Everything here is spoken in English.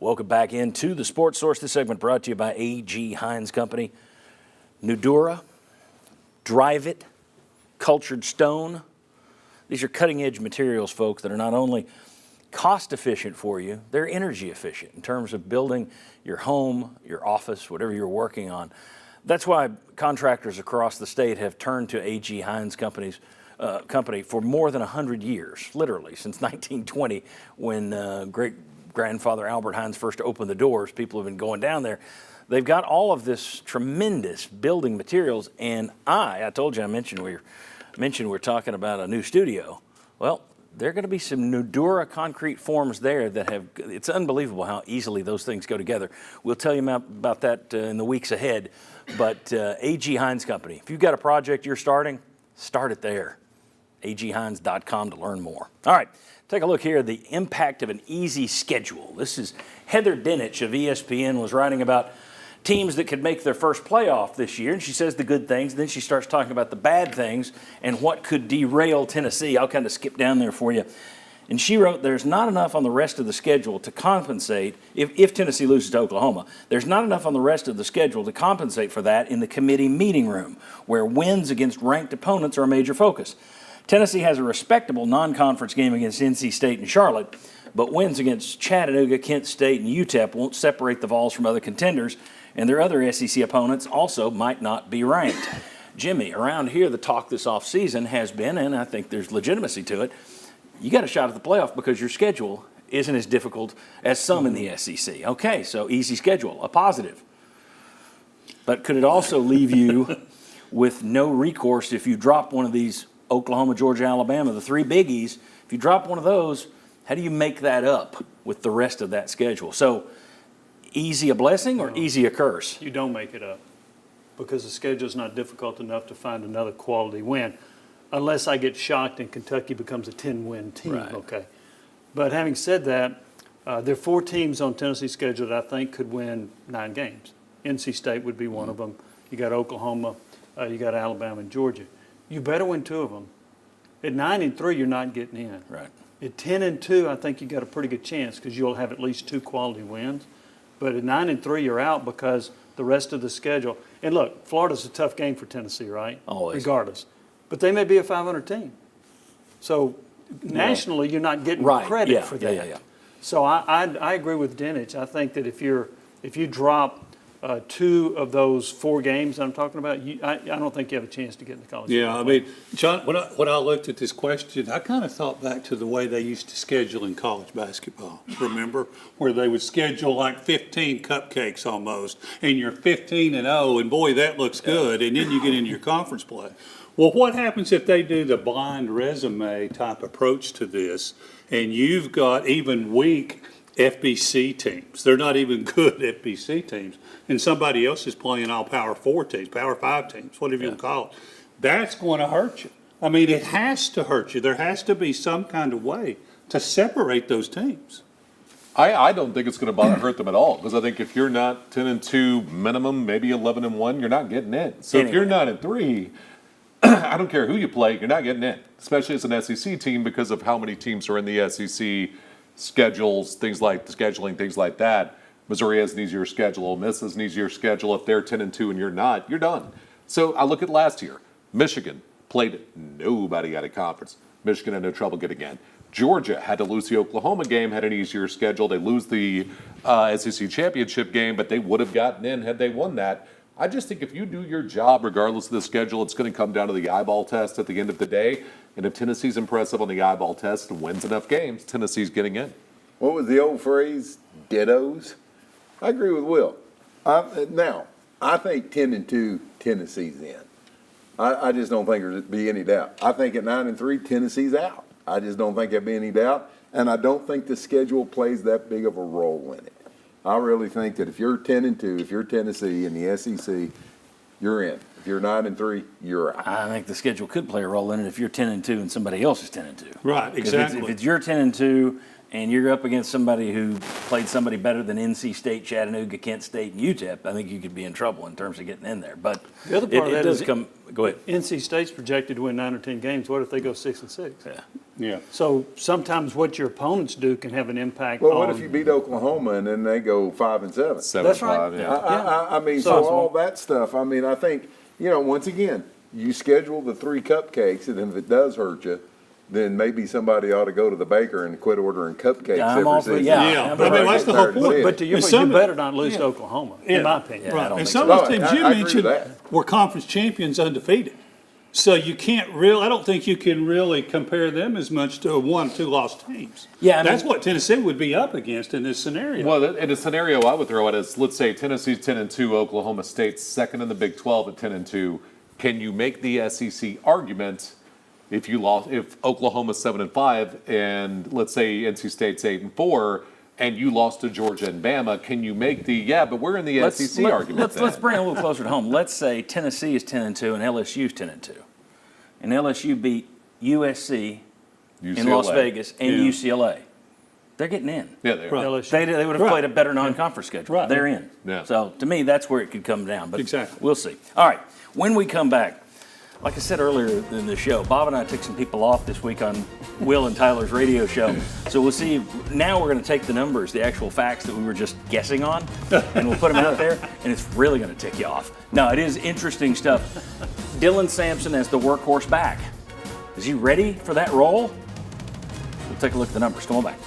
Welcome back into the Sports Source. This segment brought to you by A.G. Hines Company. Nudura, Drive It, Cultured Stone. These are cutting-edge materials, folks, that are not only cost-efficient for you, they're energy-efficient in terms of building your home, your office, whatever you're working on. That's why contractors across the state have turned to A.G. Hines Company for more than 100 years, literally, since 1920, when great-grandfather Albert Hines first opened the doors. People have been going down there. They've got all of this tremendous building materials, and I told you, I mentioned we're talking about a new studio. Well, there are going to be some Nudura concrete forms there that have, it's unbelievable how easily those things go together. We'll tell you about that in the weeks ahead, but A.G. Hines Company, if you've got a project you're starting, start it there. aghines.com to learn more. All right, take a look here at the impact of an easy schedule. This is Heather Dinich of ESPN was writing about teams that could make their first playoff this year, and she says the good things, then she starts talking about the bad things and what could derail Tennessee. I'll kind of skip down there for you. And she wrote, there's not enough on the rest of the schedule to compensate if Tennessee loses to Oklahoma. There's not enough on the rest of the schedule to compensate for that in the committee meeting room, where wins against ranked opponents are a major focus. Tennessee has a respectable non-conference game against NC State and Charlotte, but wins against Chattanooga, Kent State, and UTEP won't separate the Vols from other contenders, and their other SEC opponents also might not be ranked. Jimmy, around here, the talk this offseason has been, and I think there's legitimacy to it, you got a shot at the playoff because your schedule isn't as difficult as some in the SEC. Okay, so easy schedule, a positive. But could it also leave you with no recourse if you drop one of these Oklahoma, Georgia, Alabama, the three biggies? If you drop one of those, how do you make that up with the rest of that schedule? So easy a blessing or easy a curse? You don't make it up because the schedule is not difficult enough to find another quality win, unless I get shocked and Kentucky becomes a 10-win team. Right. Okay. But having said that, there are 4 teams on Tennessee's schedule that I think could win 9 games. NC State would be one of them. You got Oklahoma, you got Alabama and Georgia. You better win 2 of them. At 9-3, you're not getting in. Right. At 10-2, I think you got a pretty good chance because you'll have at least 2 quality wins. But at 9-3, you're out because the rest of the schedule. And look, Florida's a tough game for Tennessee, right? Always. Regardless. But they may be a 500 team. So nationally, you're not getting credit for that. Yeah. So I agree with Dinich. I think that if you drop 2 of those 4 games I'm talking about, I don't think you have a chance to get in the college. Yeah, I mean, John, when I looked at this question, I kind of thought back to the way they used to schedule in college basketball, remember? Where they would schedule like 15 cupcakes almost, and you're 15-0, and boy, that looks good, and then you get into your conference play. Well, what happens if they do the blind resume type approach to this, and you've got even weak FBC teams? They're not even good FBC teams. And somebody else is playing all Power 4 teams, Power 5 teams, whatever you want to call it. That's going to hurt you. I mean, it has to hurt you. There has to be some kind of way to separate those teams. I don't think it's going to hurt them at all, because I think if you're not 10-2 minimum, maybe 11-1, you're not getting in. So if you're 9-3, I don't care who you play, you're not getting in, especially as an SEC team because of how many teams are in the SEC, schedules, things like the scheduling, things like that. Missouri has an easier schedule. Ole Miss has an easier schedule. If they're 10-2 and you're not, you're done. So I look at last year. Michigan played nobody out of conference. Michigan had no trouble getting in. Georgia had to lose the Oklahoma game, had an easier schedule. They lose the SEC championship game, but they would have gotten in had they won that. I just think if you do your job, regardless of the schedule, it's going to come down to the eyeball test at the end of the day. And if Tennessee's impressive on the eyeball test and wins enough games, Tennessee's getting in. What was the old phrase? Dittos? I agree with Will. Now, I think 10-2, Tennessee's in. I just don't think there'd be any doubt. I think at 9-3, Tennessee's out. I just don't think there'd be any doubt. And I don't think the schedule plays that big of a role in it. I really think that if you're 10-2, if you're Tennessee in the SEC, you're in. If you're 9-3, you're out. I think the schedule could play a role in it if you're 10-2 and somebody else is 10-2. Right, exactly. If it's you're 10-2 and you're up against somebody who played somebody better than NC State, Chattanooga, Kent State, and UTEP, I think you could be in trouble in terms of getting in there. But the other part of that does is come. Go ahead. NC State's projected to win 9 or 10 games. What if they go 6-6? Yeah. Yeah. So sometimes what your opponents do can have an impact Well, on. what if you beat Oklahoma and then they go 5-7? 7-5, That's right. yeah. I mean, So- so all that stuff, I mean, I think, once again, you schedule the 3 cupcakes, and if it does hurt you, then maybe somebody ought to go to the baker and quit ordering cupcakes I'm every all for- season. yeah. Yeah, I'm but I mean, that's the whole point. But you And some- better not lose to Oklahoma, in my opinion. Yeah, I Right, don't and think some so. of those teams I you agree with mentioned that. were conference champions undefeated. So you can't I don't think you can really compare them as much to 1-2 loss teams. Yeah, I mean- That's what Tennessee would be up against in this scenario. Well, in a scenario I would throw it is, let's say Tennessee's 10-2, Oklahoma State's second in the Big 12 at 10-2. Can you make the SEC argument if Oklahoma's 7-5 and let's say NC State's 8-4 and you lost to Georgia and Bama? Can you make but we're in the SEC argument? Let's bring it a little closer to home. Let's say Tennessee is 10-2 and LSU is 10-2, and LSU beat USC in Las UCLA. Vegas and Yeah. UCLA. They're getting in. Yeah, they are. Right. LSU. They would have Right. played a better non-conference schedule. Right. They're in. Yeah. So to me, that's where it could come down. But Exactly. we'll see. All right. When we come back, like I said earlier in the show, Bob and I took some people off this week on Will and Tyler's radio show. So we'll see. Now we're going to take the numbers, the actual facts that we were just guessing on, and we'll put them out there, and it's really going to tick you off. No, it is interesting stuff. Dylan Sampson as the workhorse back. Is he ready for that role? We'll take a look at the numbers. Come on back.